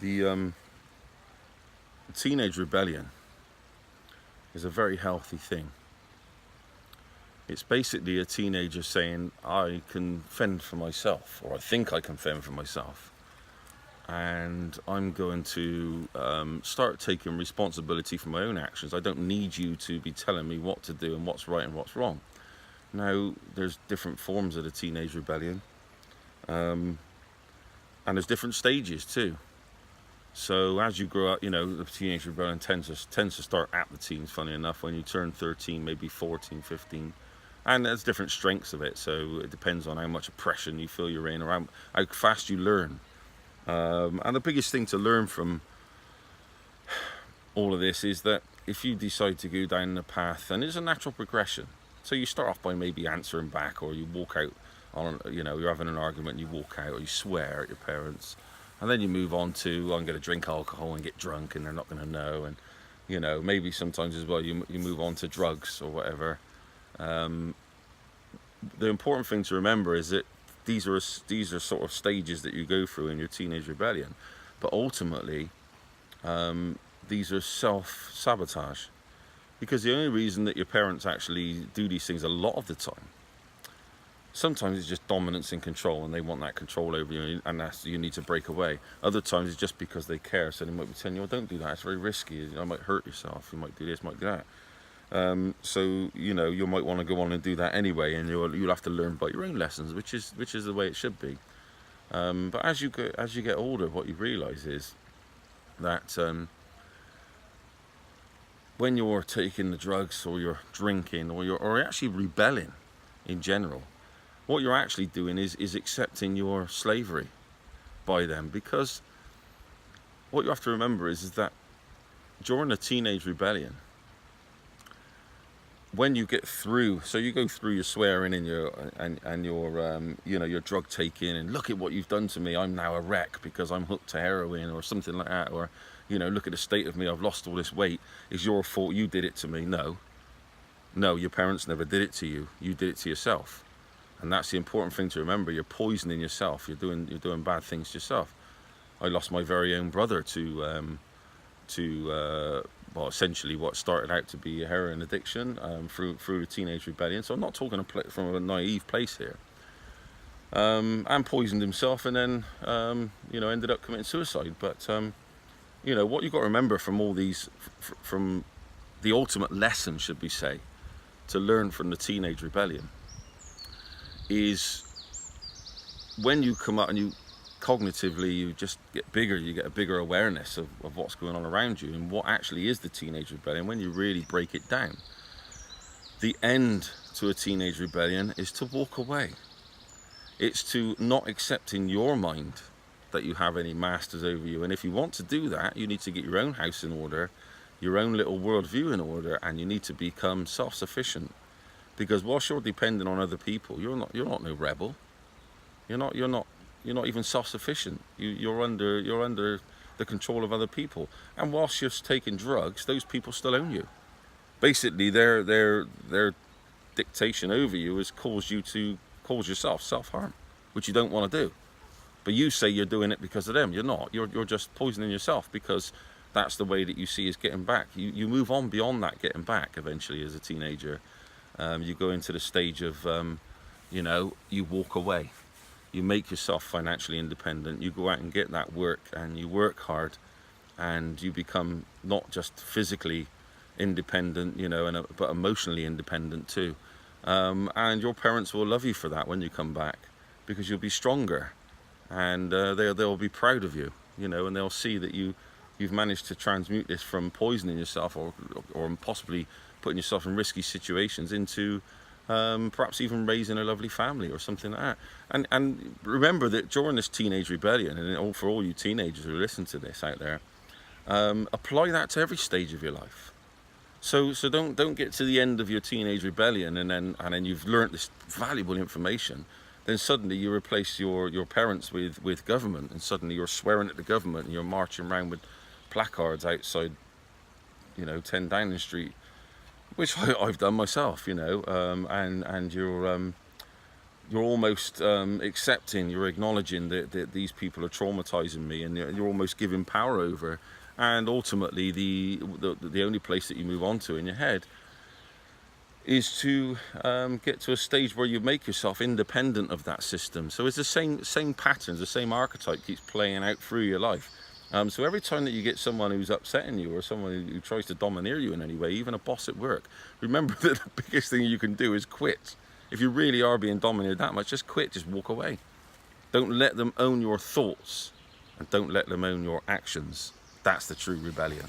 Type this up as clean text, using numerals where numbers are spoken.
The teenage rebellion is a very healthy thing. It's basically a teenager saying, I can fend for myself, or I think I can fend for myself. And I'm going to start taking responsibility for my own actions. I don't need you to be telling me what to do and what's right and what's wrong. Now, there's different forms of the teenage rebellion, and there's different stages too. So as you grow up, the teenage rebellion tends to start at the teens, funny enough, when you turn 13, maybe 14, 15. And there's different strengths of it, so it depends on how much oppression you feel you're in, or how fast you learn. And the biggest thing to learn from all of this is that if you decide to go down the path, and it's a natural progression. So you start off by maybe answering back, or you walk out on, you're having an argument, you walk out, or you swear at your parents. And then you move on to, I'm going to drink alcohol and get drunk, and they're not going to know. And, maybe sometimes as well, you move on to drugs or whatever. The important thing to remember is that these are sort of stages that you go through in your teenage rebellion. But ultimately, these are self-sabotage. Because the only reason that your parents actually do these things a lot of the time, sometimes it's just dominance and control, and they want that control over you, and you need to break away. Other times it's just because they care, so they might be telling you, oh, don't do that, it's very risky, you might hurt yourself, you might do this, might do that. So you might want to go on and do that anyway, and you'll have to learn by your own lessons, which is the way it should be. But as you get older, what you realise is that when you're taking the drugs, or you're drinking, or you're actually rebelling in general, what you're actually doing is accepting your slavery by them. Because what you have to remember is that during a teenage rebellion, when you get through, so you go through your swearing and your drug taking, and look at what you've done to me, I'm now a wreck because I'm hooked to heroin or something like that, or look at the state of me, I've lost all this weight, it's your fault, you did it to me. No, your parents never did it to you, you did it to yourself. And that's the important thing to remember. You're poisoning yourself, you're doing bad things to yourself. I lost my very own brother to well, essentially what started out to be a heroin addiction, through the teenage rebellion. So I'm not talking from a naive place here. And poisoned himself, and then ended up committing suicide. But what you've got to remember from all these, from the ultimate lesson, should we say, to learn from the teenage rebellion, is when you come out and you cognitively, you just get bigger, you get a bigger awareness of what's going on around you and what actually is the teenage rebellion. When you really break it down, the end to a teenage rebellion is to walk away. It's to not accept in your mind that you have any masters over you. And if you want to do that, you need to get your own house in order, your own little worldview in order, and you need to become self-sufficient. Because whilst you're dependent on other people, you're not no rebel. You're not even self-sufficient. You're under the control of other people. And whilst you're taking drugs, those people still own you. Basically, their dictation over you has caused you to cause yourself self-harm, which you don't want to do. But you say you're doing it because of them. You're not. You're just poisoning yourself, because that's the way that you see is getting back. You move on beyond that getting back eventually as a teenager. You go into the stage of, you walk away. You make yourself financially independent. You go out and get that work, and you work hard, and you become not just physically independent, but emotionally independent too. And your parents will love you for that when you come back, because you'll be stronger, and they'll be proud of you, and they'll see that you've managed to transmute this from poisoning yourself or possibly putting yourself in risky situations into perhaps even raising a lovely family or something like that. And remember that during this teenage rebellion, and for all you teenagers who listen to this out there, apply that to every stage of your life. So don't get to the end of your teenage rebellion and then you've learnt this valuable information. Then suddenly you replace your parents with government, and suddenly you're swearing at the government, and you're marching around with placards outside 10 Downing Street, which I've done myself, and you're you're almost accepting, you're acknowledging that these people are traumatizing me, and you're almost giving power over. And ultimately, the only place that you move on to in your head is to get to a stage where you make yourself independent of that system. So it's the same patterns, the same archetype keeps playing out through your life. So every time that you get someone who's upsetting you, or someone who tries to domineer you in any way, even a boss at work, remember that the biggest thing you can do is quit. If you really are being dominated that much, just quit, just walk away. Don't let them own your thoughts, and don't let them own your actions. That's the true rebellion.